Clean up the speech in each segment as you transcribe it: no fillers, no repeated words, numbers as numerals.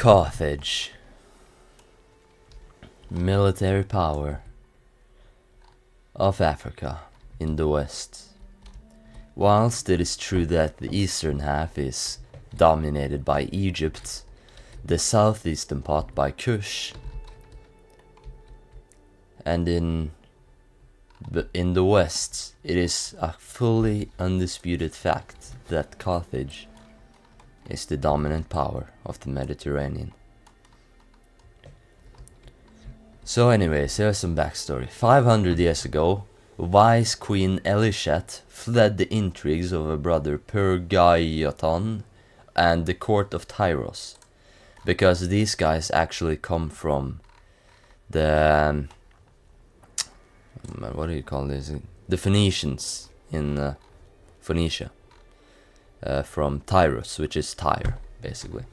Carthage. Military power of Africa in the west. Whilst it is true that the eastern half is dominated by Egypt, the southeastern part by Kush, and in the west it is a fully undisputed fact that Carthage is the dominant power of the Mediterranean. So anyways, here's some backstory. 500 years ago, wise Queen Elishat fled the intrigues of her brother Pergaioton and the court of Tyros, because these guys actually come from the what do you call this? The Phoenicians in Phoenicia, from Tyros, which is Tyre, basically.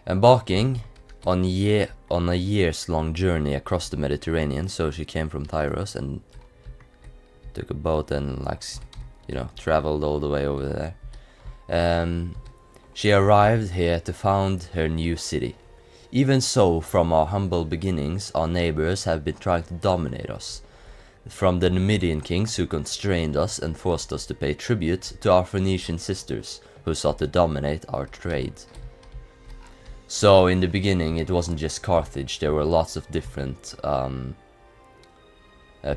Embarking on a years-long journey across the Mediterranean, so she came from Tyros and took a boat and, like, you know, traveled all the way over there. She arrived here to found her new city. Even so, from our humble beginnings, our neighbors have been trying to dominate us. From the Numidian kings who constrained us and forced us to pay tribute, to our Phoenician sisters who sought to dominate our trade. So in the beginning it wasn't just Carthage, there were lots of different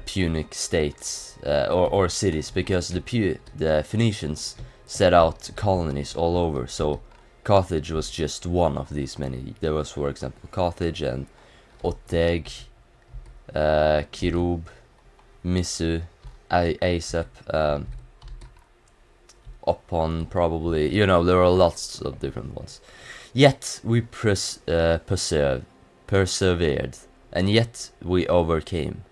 Punic states or cities, because the Phoenicians set out colonies all over, so Carthage was just one of these many. There was, for example, Carthage and Oteg, Kirub, Misu, Asap, Opon, probably, you know, there are lots of different ones. Yet we persevered, and yet we overcame.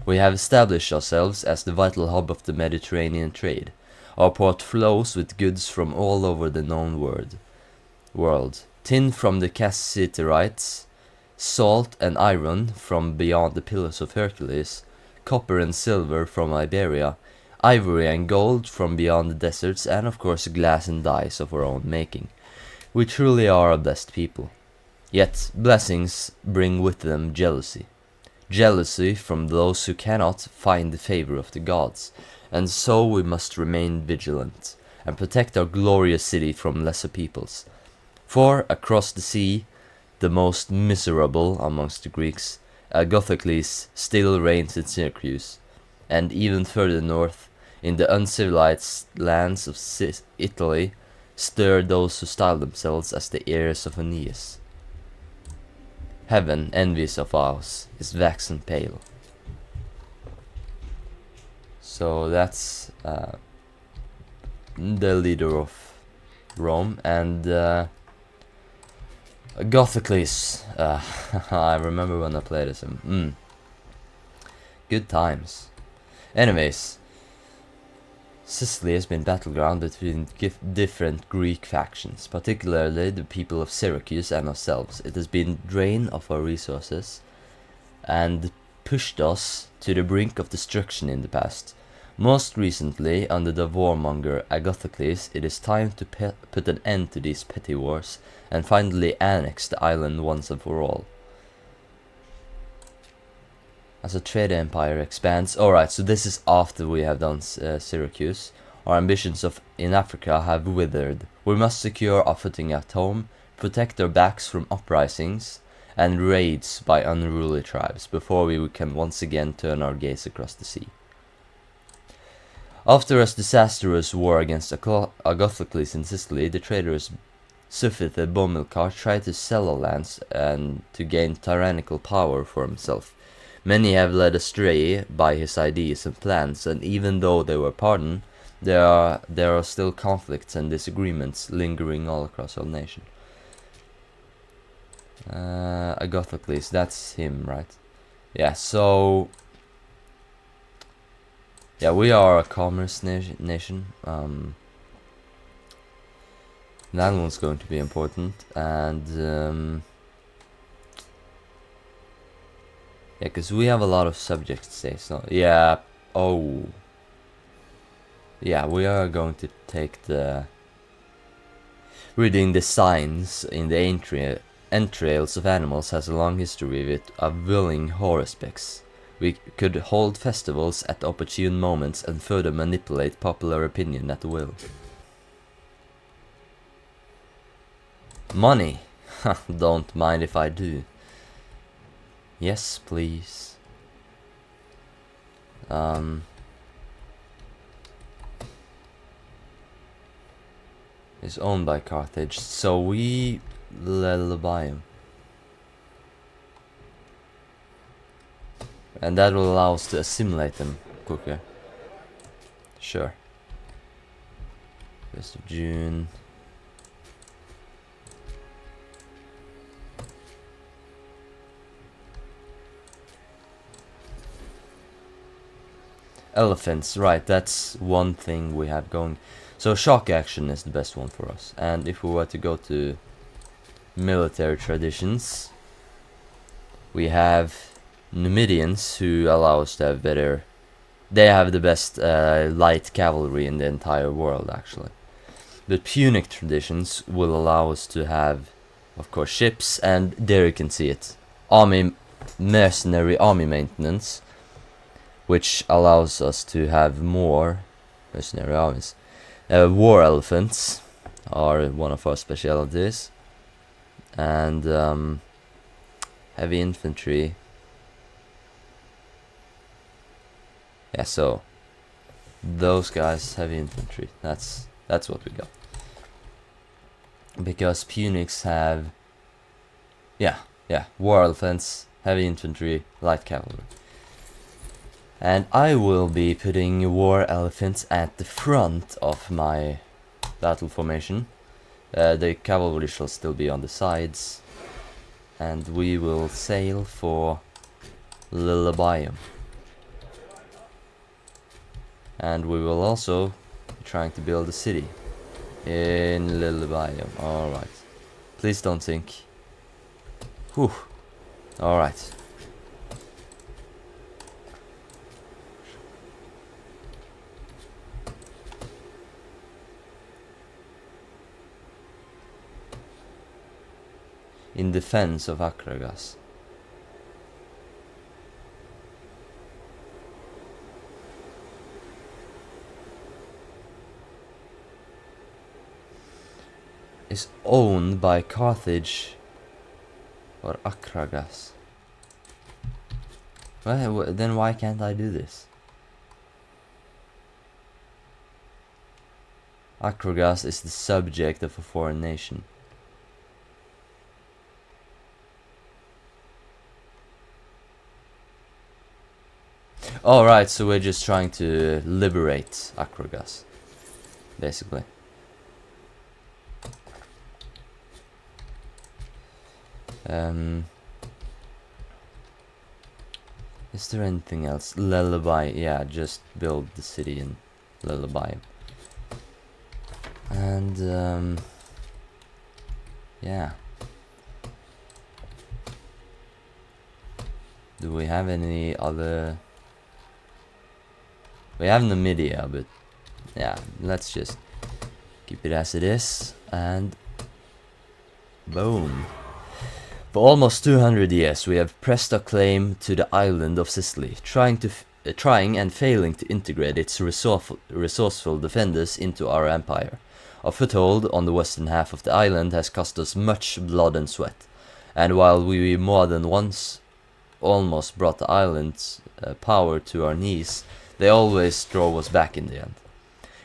We have established ourselves as the vital hub of the Mediterranean trade. Our port flows with goods from all over the known world. Tin from the Cassiterites, salt and iron from beyond the Pillars of Hercules, copper and silver from Iberia, ivory and gold from beyond the deserts, and of course glass and dyes of our own making. We truly are a blessed people. Yet blessings bring with them jealousy. Jealousy from those who cannot find the favor of the gods, and so we must remain vigilant and protect our glorious city from lesser peoples. For across the sea, the most miserable amongst the Greeks, Agathocles still reigns in Syracuse, and even further north, in the uncivilized lands of Italy, stir those who style themselves as the heirs of Aeneas. Heaven, envious of ours, is waxen pale. So that's the leader of Rome, and Agathocles. I remember when I played as him. Good times. Anyways, Sicily has been battleground between different Greek factions, particularly the people of Syracuse and ourselves. It has been drain of our resources and pushed us to the brink of destruction in the past. Most recently, under the warmonger Agathocles, it is time to put an end to these petty wars and finally annex the island once and for all. As a trade empire expands. Alright, so this is after we have done Syracuse. Our ambitions in Africa have withered. We must secure our footing at home, protect our backs from uprisings and raids by unruly tribes before we can once again turn our gaze across the sea. After a disastrous war against Agathocles in Sicily, the traitorous Sufith Bomilcar tried to sell our lands and to gain tyrannical power for himself. Many have led astray by his ideas and plans, and even though they were pardoned, there are still conflicts and disagreements lingering all across our nation. Agathocles, that's him, right? Yeah, so yeah, we are a commerce nation. That one's going to be important, and yeah, because we have a lot of subject states. So yeah, yeah, we are going to take the reading the signs in the entrails of animals has a long history with a willing horospex. We could hold festivals at opportune moments and further manipulate popular opinion at will. Money? Don't mind if I do. Yes, please. Is owned by Carthage, so we buy him. And that will allow us to assimilate them quicker. Sure. 1st of June. Elephants, right, that's one thing we have going. So shock action is the best one for us. And if we were to go to military traditions, we have Numidians who allow us to have better... They have the best light cavalry in the entire world, actually. The Punic traditions will allow us to have, of course, ships, and there you can see it. Mercenary army maintenance, which allows us to have more mercenary armies. War elephants are one of our specialities. And heavy infantry. Yeah, so those guys, heavy infantry, that's what we got. Because Punics have, yeah, war elephants, heavy infantry, light cavalry. And I will be putting war elephants at the front of my battle formation. The cavalry shall still be on the sides. And we will sail for Lilybaeum. And we will also be trying to build a city in Lilybaeum. Alright. Please don't sink. Whew. Alright. In defense of Akragas. Is owned by Carthage or Akragas. Well, then why can't I do this? Akragas is the subject of a foreign nation. Alright, so we're just trying to liberate Akragas, basically. Is there anything else? Lullaby, yeah, just build the city in Lullaby. And yeah. Do we have any other? We have Numidia, but yeah, let's just keep it as it is, and boom. For almost 200 years, we have pressed our claim to the island of Sicily, trying and failing to integrate its resourceful defenders into our empire. Our foothold on the western half of the island has cost us much blood and sweat, and while we more than once almost brought the island's power to our knees, they always drove us back in the end.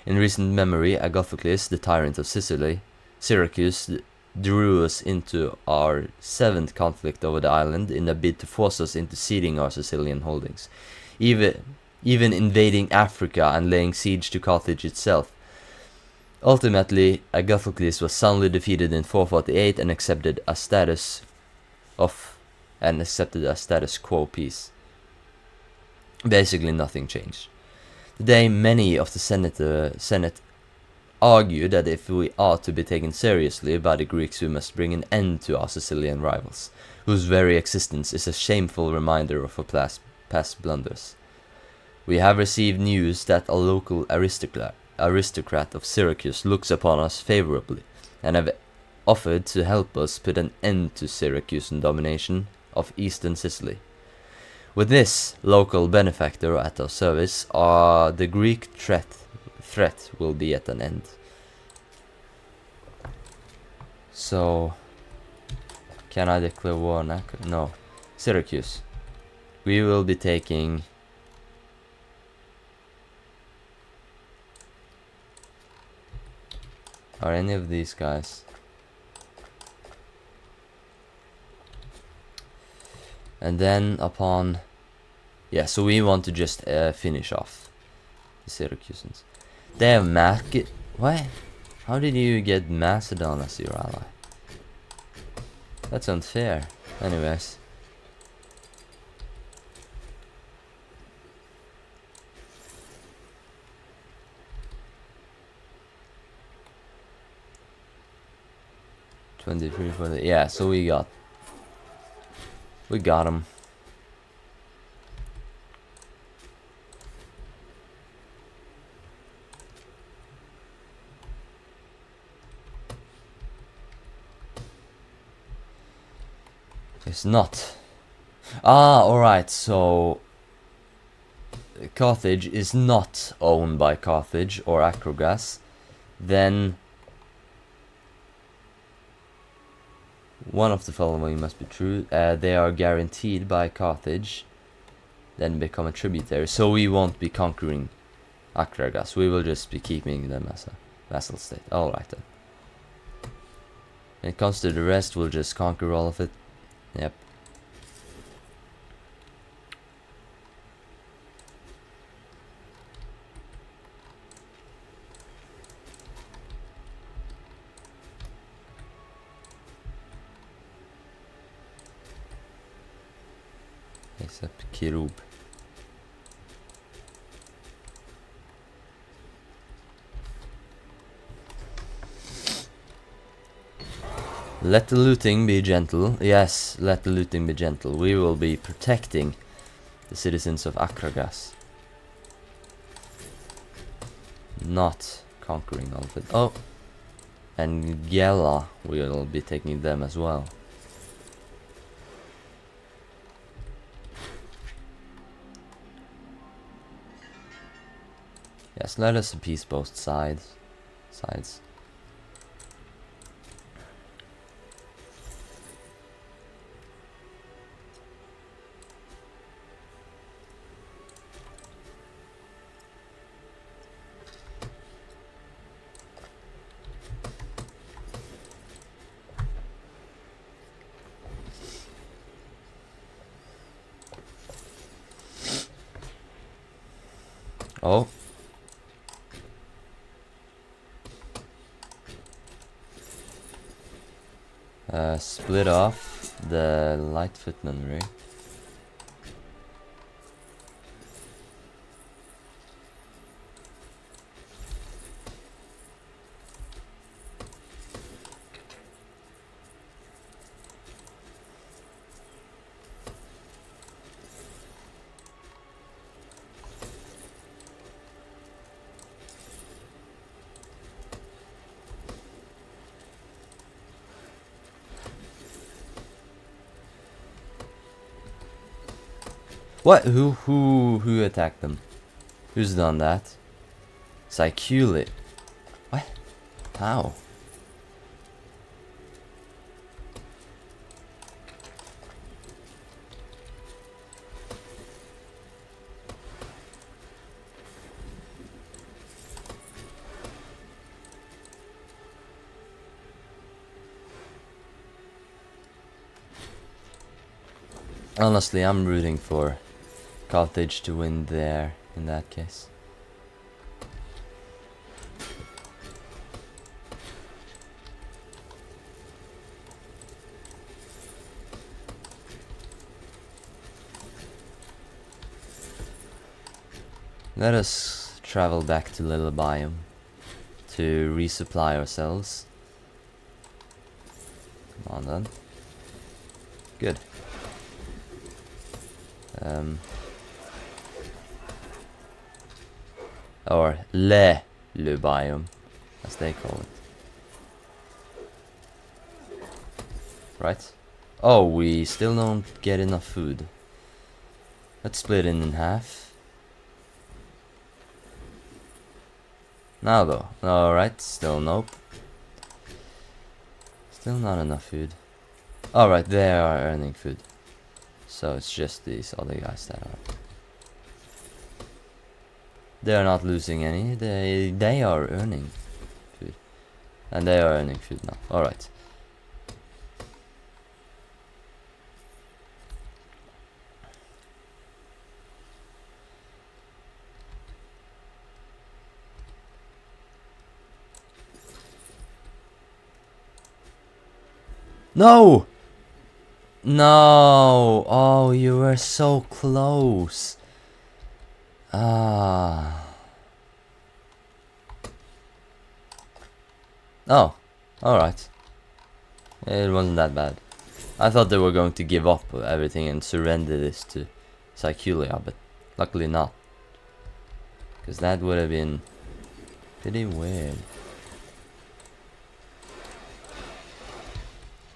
In recent memory, Agathocles, the tyrant of Sicily, Syracuse, drew us into our 7th conflict over the island in a bid to force us into ceding our Sicilian holdings, even invading Africa and laying siege to Carthage itself. Ultimately, Agathocles was soundly defeated in 448 and accepted a status quo peace. Basically nothing changed. Today, many of the Senate argue that if we are to be taken seriously by the Greeks, we must bring an end to our Sicilian rivals, whose very existence is a shameful reminder of our past blunders. We have received news that a local aristocrat of Syracuse looks upon us favorably, and have offered to help us put an end to Syracusan domination of eastern Sicily. With this local benefactor at our service, the Greek threat will be at an end. So, can I declare war on No. Syracuse. We will be taking... Are any of these guys? And then upon... Yeah, so we want to just finish off the Syracusans. They have What? How did you get Macedon as your ally? That's unfair. Anyways. $23 for the... Yeah, so we got him. It's not. Alright, so Carthage is not owned by Carthage or Acrogas. Then one of the following must be true. They are guaranteed by Carthage, then become a tributary. So we won't be conquering Acrogas. We will just be keeping them as a vassal state. Alright then. When it comes to the rest, we'll just conquer all of it. Yep. Except Kirub. Let the looting be gentle. Yes, let the looting be gentle. We will be protecting the citizens of Acrogas. Not conquering all of it. Oh! And Gela, we will be taking them as well. Yes, let us appease both sides. Oh. Split off the light footmanry. What? Who attacked them? Who's done that? Sicily. What? How? Honestly, I'm rooting for Carthage to win there in that case. Let us travel back to Little Biome to resupply ourselves. Come on then. Good. Or Le Biome, as they call it. right? Oh, we still don't get enough food. Let's split it in half. Now though. Alright, still nope. Still not enough food. Alright, they are earning food. So it's just these other guys that are. They are not losing any. They are earning food. And they are earning food now. Alright. No! No! Oh, you were so close. Ah. Oh, alright. It wasn't that bad. I thought they were going to give up everything and surrender this to Sicily, but luckily not. Because that would have been pretty weird.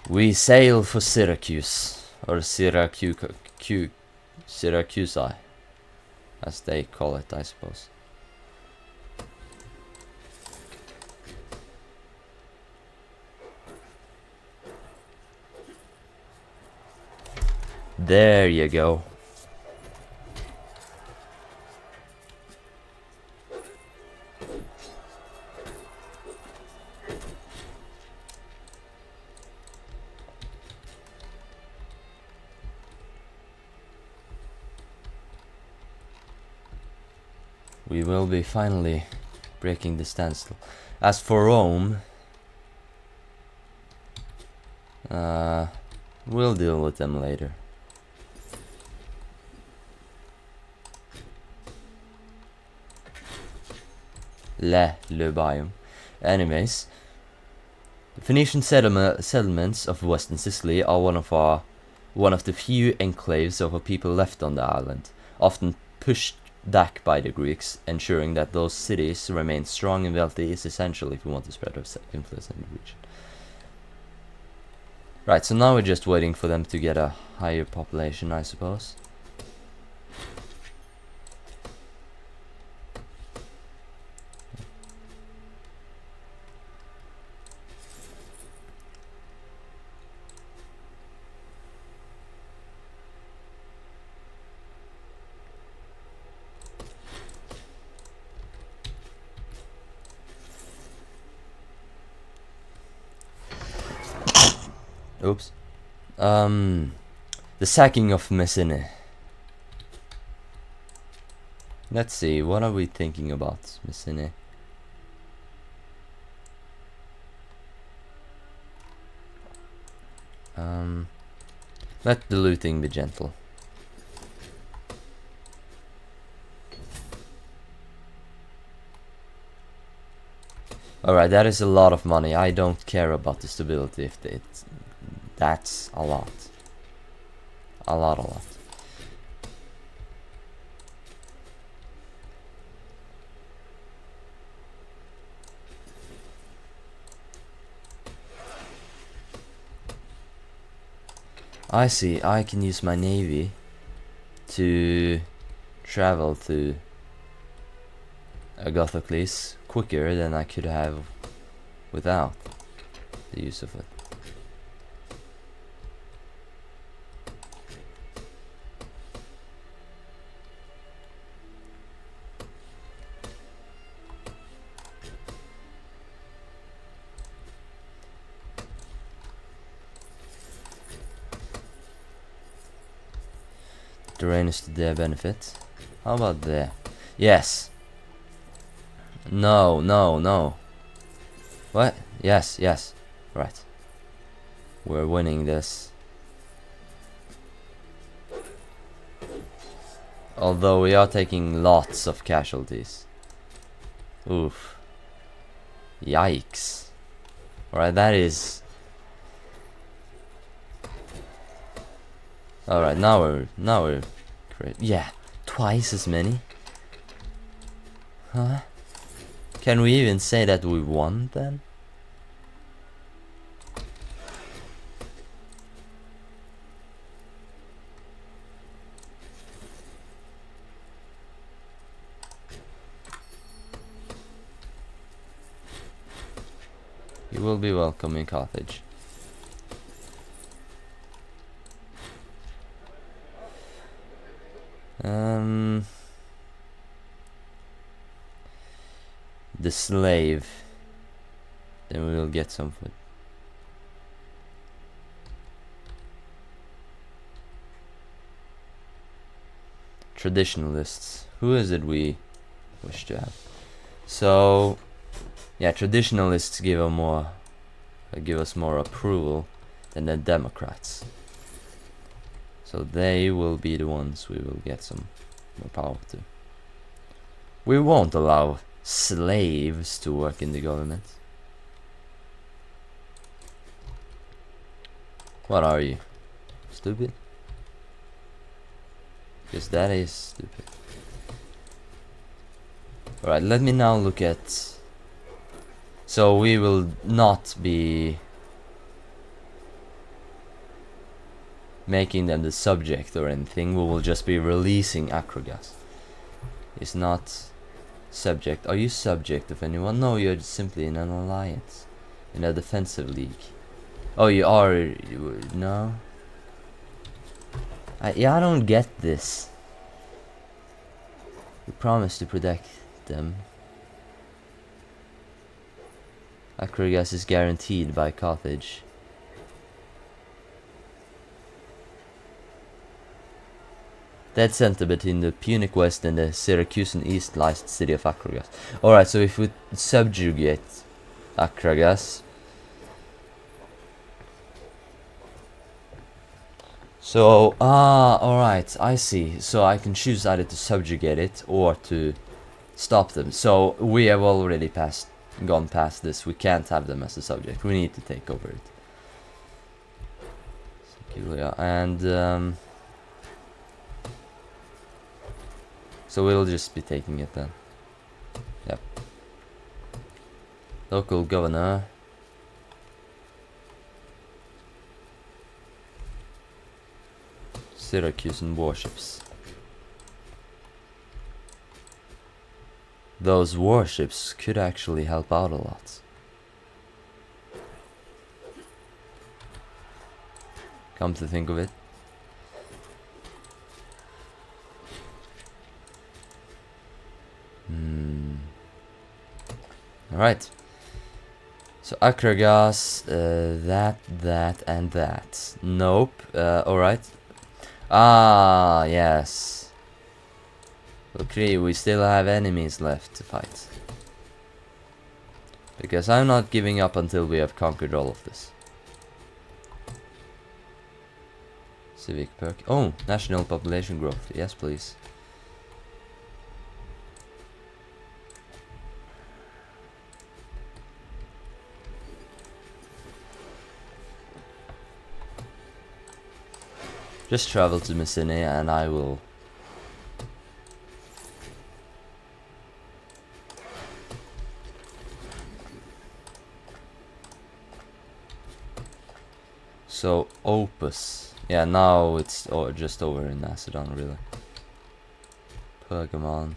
We sail for Syracuse, or Syracuse, as they call it, I suppose. There you go. We will be finally breaking the standstill. As for Rome, we'll deal with them later. Le biome. Anyways, the Phoenician settlements of Western Sicily are one of the few enclaves of a people left on the island, often pushed back by the Greeks. Ensuring that those cities remain strong and wealthy is essential if we want to spread our influence in the region. Right, so now we're just waiting for them to get a higher population, I suppose. Oops. The sacking of Messene. Let's see, what are we thinking about Messene? Let the looting be gentle. Alright, that is a lot of money. I don't care about the stability if that's a lot. A lot. I see, I can use my navy to travel to Agathocles quicker than I could have without the use of it. Terrain is to their benefit. How about there? Yes. No. What? Yes. Right. We're winning this. Although we are taking lots of casualties. Oof. Yikes. Alright, that is... Alright, now we're great. Yeah, twice as many. Huh? Can we even say that we won then? You will be welcome in Carthage. The slave. Then we will get some food. Traditionalists. Who is it we wish to have? So, yeah, traditionalists give us more approval than the Democrats. So they will be the ones we will get some more power to. We won't allow slaves to work in the government. What are you? Stupid? Because that is stupid. Alright, let me now look at... So we will not be making them the subject or anything. We will just be releasing Acrogas. It's not subject. Are you subject of anyone? No, you're simply in an alliance. In a defensive league. Oh, you are... no? I don't get this. We promise to protect them. Acrogas is guaranteed by Carthage. Dead center between the Punic west and the Syracusan east lies the city of Acrogas. Alright, so if we subjugate Acrogas... So, alright, I see. So I can choose either to subjugate it or to stop them. So we have already gone past this. We can't have them as a subject. We need to take over it. And so we'll just be taking it then. Yep. Local governor. Syracusan warships. Those warships could actually help out a lot. Come to think of it. Alright. So Acrogas, that, and that. Nope. Alright. Ah, yes. Okay, we still have enemies left to fight. Because I'm not giving up until we have conquered all of this. Civic perk. Oh, national population growth. Yes, please. Just travel to Messina and I will... So, Opus. Yeah, now it's just over in Macedon, really. Pergamon.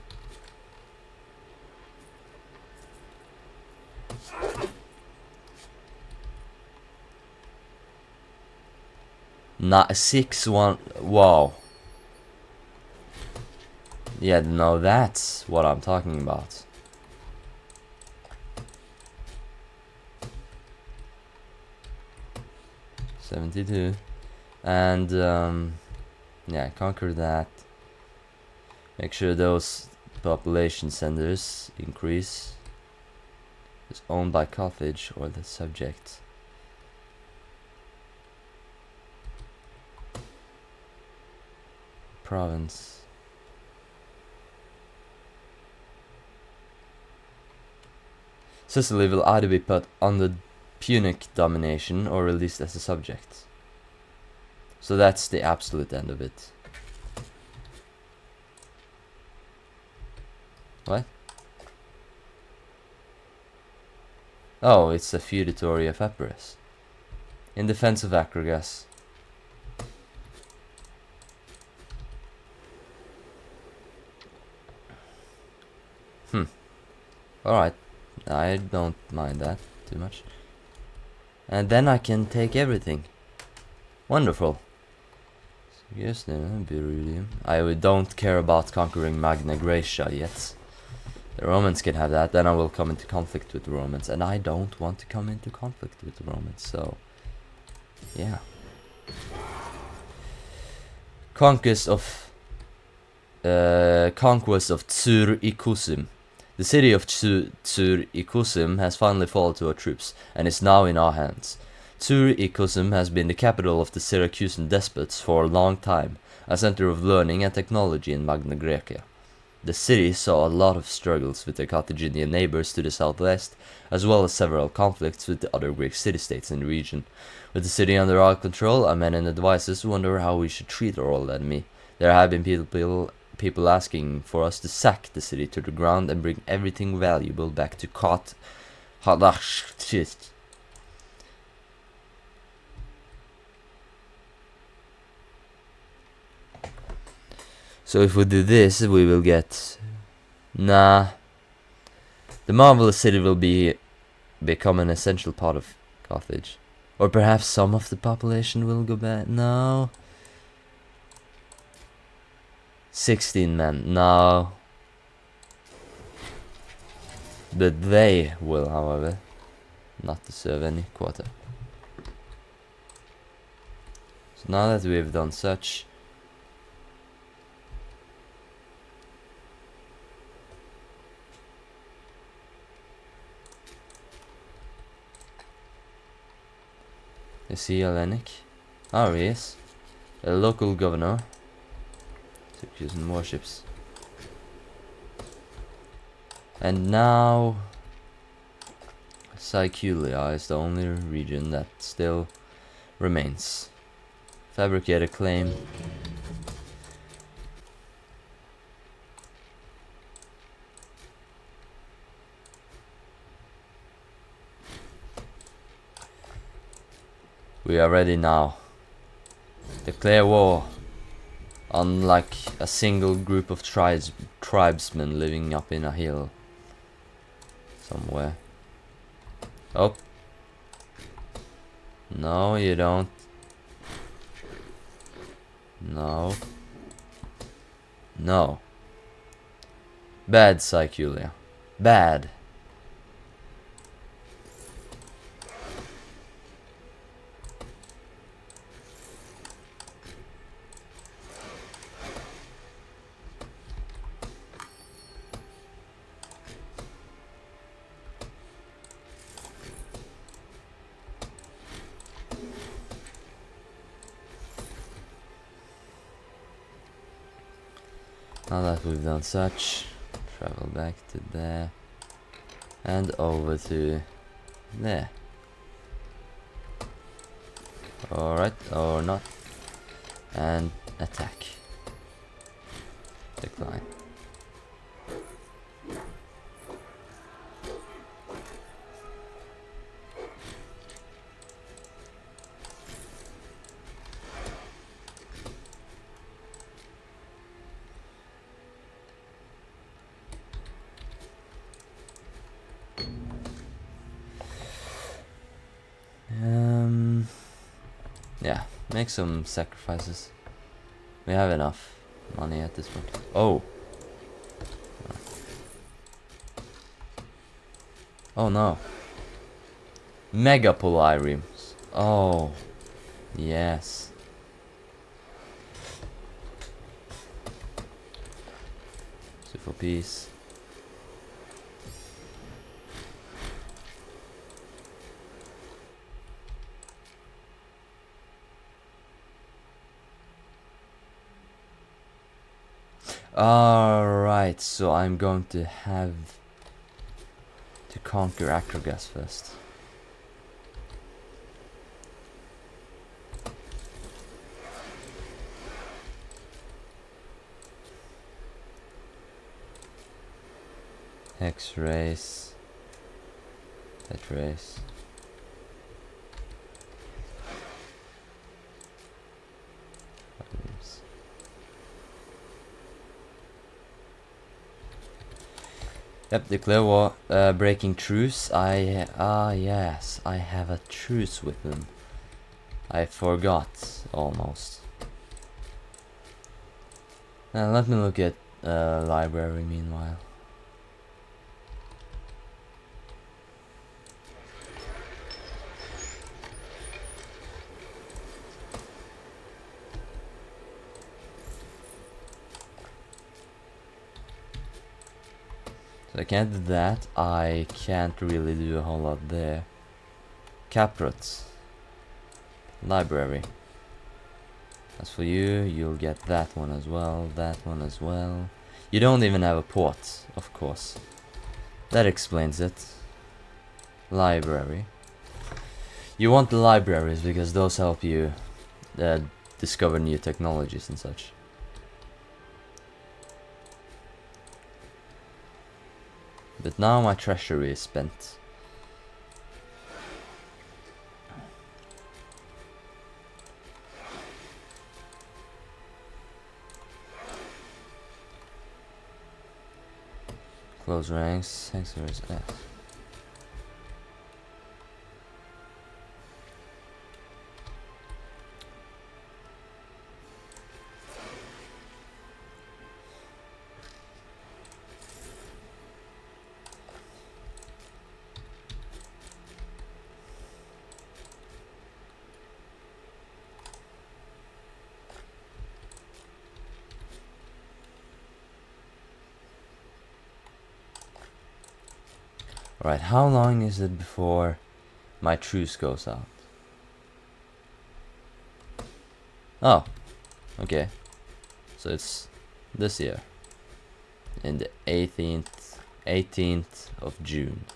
Not 6-1. Wow. Yeah, no, that's what I'm talking about. $72. And yeah, conquer that. Make sure those population centers increase. It's owned by Carthage or the subject. Province. Sicily will either be put under Punic domination or released as a subject. So that's the absolute end of it. What? Oh, it's a feudatory of Epirus. In defense of Acrogas. Alright, I don't mind that too much. And then I can take everything. Wonderful. Yes, beryllium. I don't care about conquering Magna Graecia yet. The Romans can have that, then I will come into conflict with the Romans. And I don't want to come into conflict with the Romans, so... yeah. Conquest of Syracuse. The city of Syracuse has finally fallen to our troops, and is now in our hands. Syracuse has been the capital of the Syracusan despots for a long time, a center of learning and technology in Magna Graecia. The city saw a lot of struggles with their Carthaginian neighbors to the southwest, as well as several conflicts with the other Greek city-states in the region. With the city under our control, our men and advisors wonder how we should treat our old enemy. There have been people asking for us to sack the city to the ground and bring everything valuable back to Carthage. So if we do this, we will get... nah. The marvelous city will become an essential part of Carthage. Or perhaps some of the population will go back. No. 16 men. No. But they will, however, not deserve any quarter. So now that we have done such... is he Hellenic? Oh, he is. A local governor. Syracuse and warships. And now... Sicily is the only region that still remains. Fabricate a claim. We are ready now. Declare war. Unlike a single group of tribesmen living up in a hill. Somewhere. Oh. No, you don't. No. No. Bad, Sicily. Bad. Now that we've done such, travel back to there and over to there. Alright, or not. And attack. Decline. Yeah, make some sacrifices. We have enough money at this point. Oh. Oh no. Mega polariums. Oh. Yes. So for peace. Alright, so I'm going to have to conquer Acrogas first. X-rays. X-rays. Yep, declare war. Breaking truce. Yes, I have a truce with them. I forgot almost. Let me look at library meanwhile. So I can't do that. I can't really do a whole lot there. Caprots. Library. As for you, you'll get that one as well, that one as well. You don't even have a port, of course. That explains it. Library. You want the libraries because those help you discover new technologies and such. But now my treasury is spent. Close ranks. Thanks for his ass. Alright, how long is it before my truce goes out? Oh, okay. So it's this year. In the 18th of June.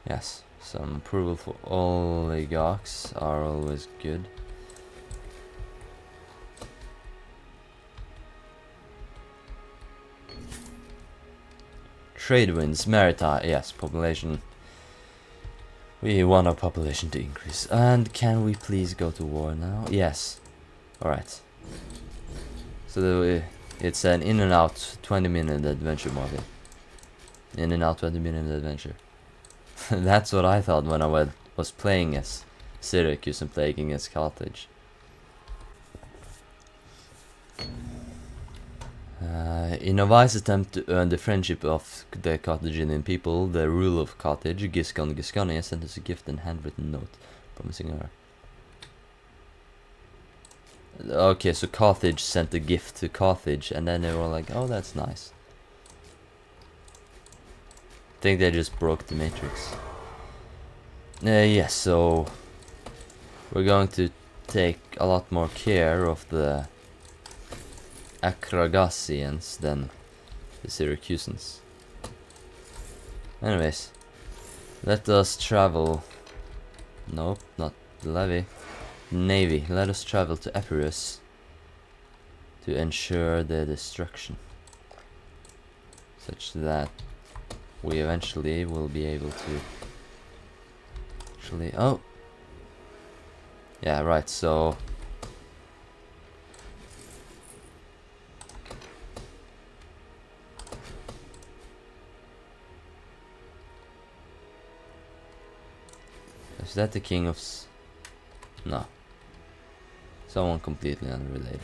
Yes, some approval for oligarchs are always good. Trade winds, maritime, yes, population. We want our population to increase. And can we please go to war now? Yes. Alright. So it's an in and out 20-minute adventure, Martin. In and out 20-minute adventure. That's what I thought when I was playing as Syracuse and playing against Carthage. In a wise attempt to earn the friendship of the Carthaginian people, the ruler of Carthage, Giscon Gisconia, sent us a gift and handwritten note promising her. Okay, so Carthage sent a gift to Carthage, and then they were like, oh, that's nice. I think they just broke the matrix. Yes, so we're going to take a lot more care of the Acragasians than the Syracusans. Anyways, let us travel. Nope, not the levy. Navy. Let us travel to Epirus to ensure their destruction, such that we eventually will be able to actually. Oh, yeah, right. So is that the king of? No. Someone completely unrelated.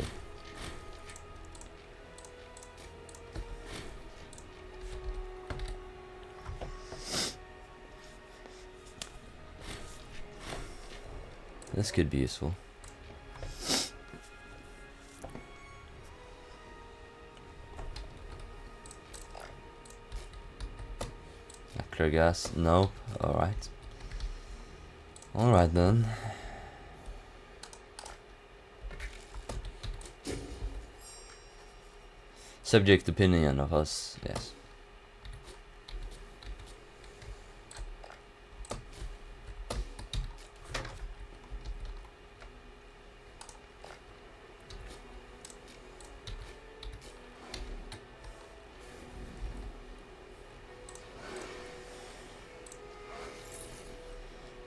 This could be useful. Acrogas, nope. Alright. Alright then. Subject opinion of us, yes.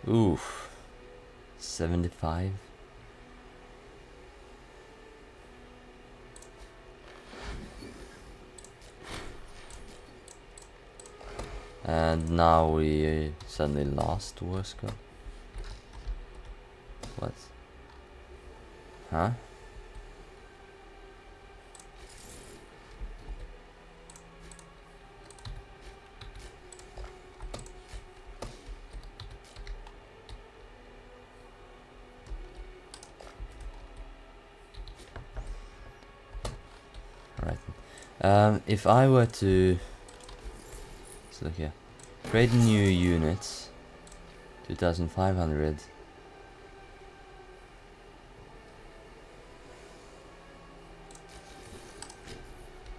Oof. 75. And now we suddenly lost Warska. What? Huh? Alright. If I were to... Let's look here. Create new units. 2500.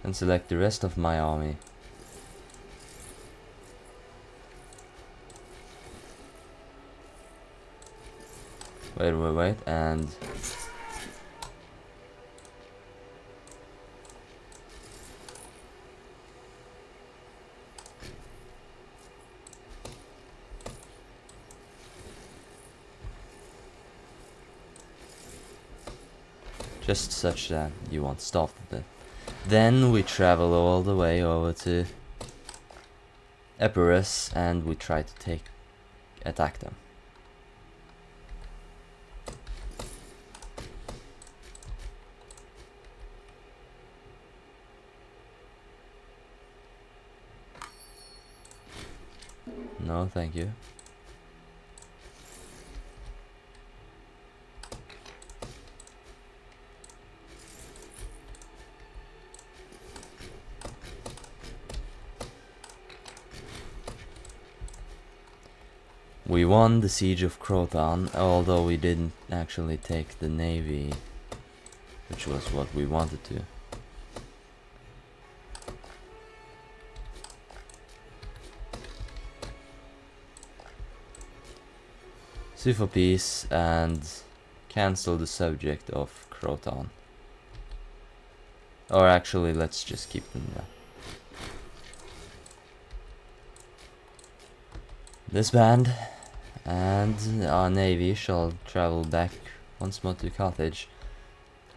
And select the rest of my army. Wait, and... just such that you won't stop a bit. Then we travel all the way over to Epirus and we try to attack them. No, thank you. We won the siege of Croton, although we didn't actually take the navy, which was what we wanted to. Sue for peace and cancel the subject of Croton. Or actually, let's just keep them there. Disband, and our navy shall travel back once more to Carthage.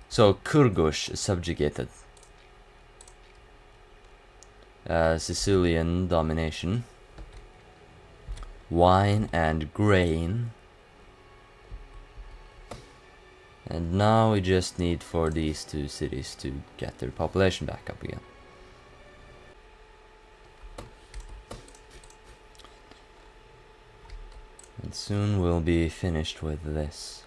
So Carhage is subjugated. Sicilian domination. Wine and grain. And now we just need for these two cities to get their population back up again. And soon we'll be finished with this.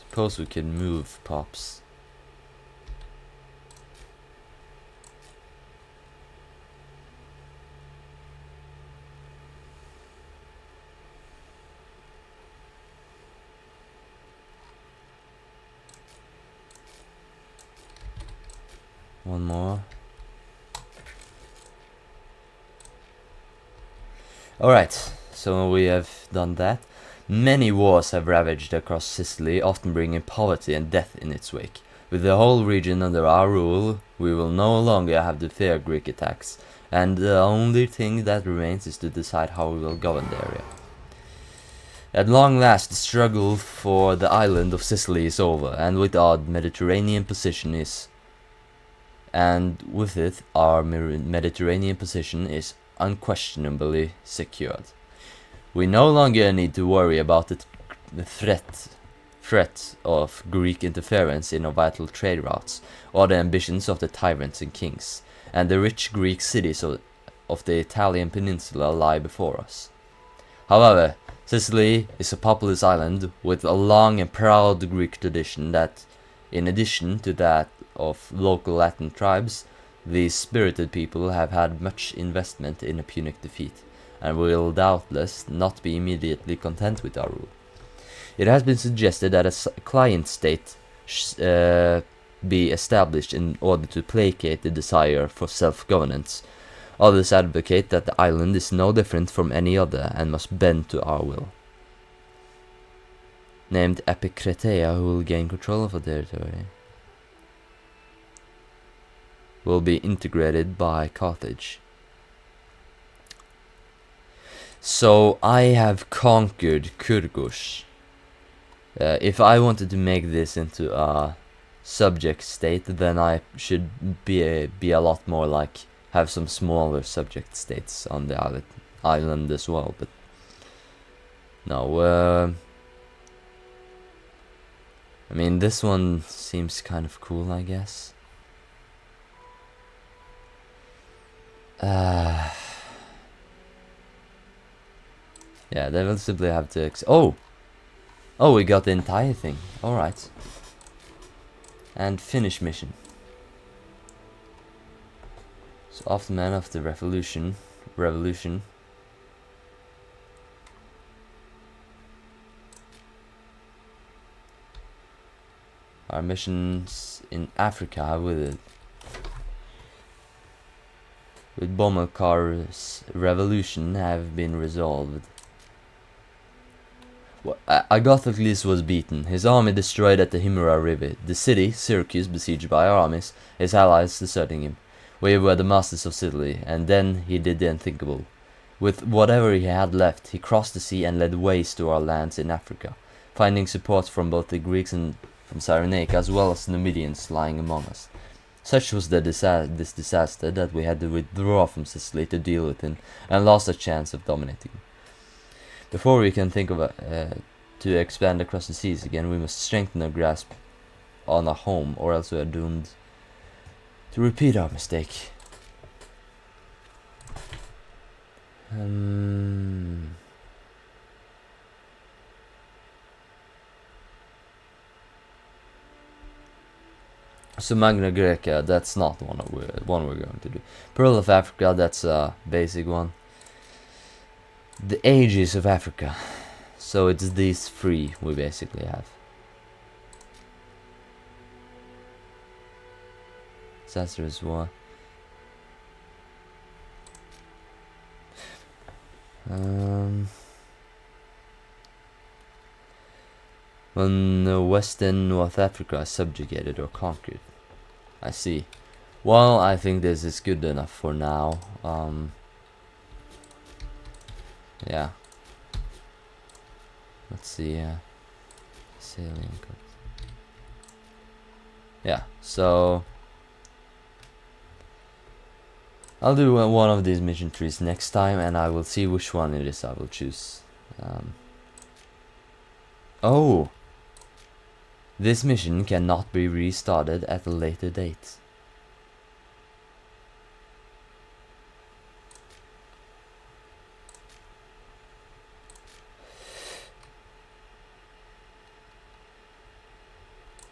Suppose we can move pops. One more. Alright, so we have done that. Many wars have ravaged across Sicily, often bringing poverty and death in its wake. With the whole region under our rule, we will no longer have to fear Greek attacks, and the only thing that remains is to decide how we will govern the area. At long last, the struggle for the island of Sicily is over, and with our Mediterranean position is unquestionably secured. We no longer need to worry about the threat of Greek interference in our vital trade routes, or the ambitions of the tyrants and kings, and the rich Greek cities of the Italian peninsula lie before us. However, Sicily is a populous island with a long and proud Greek tradition that In addition to that of local Latin tribes, these spirited people have had much investment in a Punic defeat, and will doubtless not be immediately content with our rule. It has been suggested that a client state be established in order to placate the desire for self-governance. Others advocate that the island is no different from any other and must bend to our will. Named Epicretea, who will gain control of the territory, will be integrated by Carthage. So I have conquered Carhage. If I wanted to make this into a subject state, then I should be a lot more like have some smaller subject states on the island as well. But no, I mean, this one seems kind of cool, I guess. Yeah, they will simply have to Oh, we got the entire thing. Alright. And finish mission. So after man of the revolution. Our missions in Africa with Bomilcar's revolution have been resolved. Agathocles was beaten, his army destroyed at the Himera River, the city, Syracuse, besieged by our armies, his allies deserting him. We were the masters of Sicily, and then he did the unthinkable. With whatever he had left, he crossed the sea and led waste to our lands in Africa, finding support from both the Greeks and from Cyrenaica, as well as the Numidians lying among us. Such was this disaster that we had to withdraw from Sicily to deal with him, and lost a chance of dominating. Before we can think of to expand across the seas again, we must strengthen our grasp on our home, or else we are doomed to repeat our mistake. So Magna Grecia, that's not one we're going to do. Pearl of Africa, that's a basic one. The Ages of Africa. So it's these three we basically have. Disastrous war. When Western North Africa is subjugated or conquered. I see. Well, I think this is good enough for now. Yeah. Let's see. Sailing. Yeah. So I'll do one of these mission trees next time, and I will see which one it is I will choose. Oh. This mission cannot be restarted at a later date.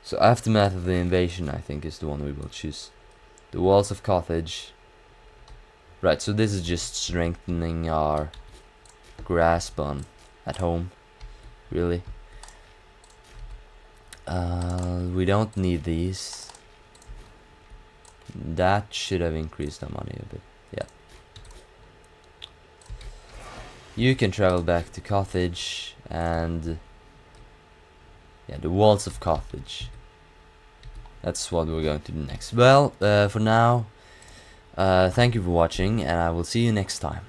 So Aftermath of the Invasion, I think, is the one we will choose. The Walls of Carthage. Right, so this is just strengthening our grasp on at home. Really. We don't need these. That should have increased our money a bit. Yeah. You can travel back to Carthage and yeah, the Walls of Carthage. That's what we're going to do next. Well, for now, thank you for watching, and I will see you next time.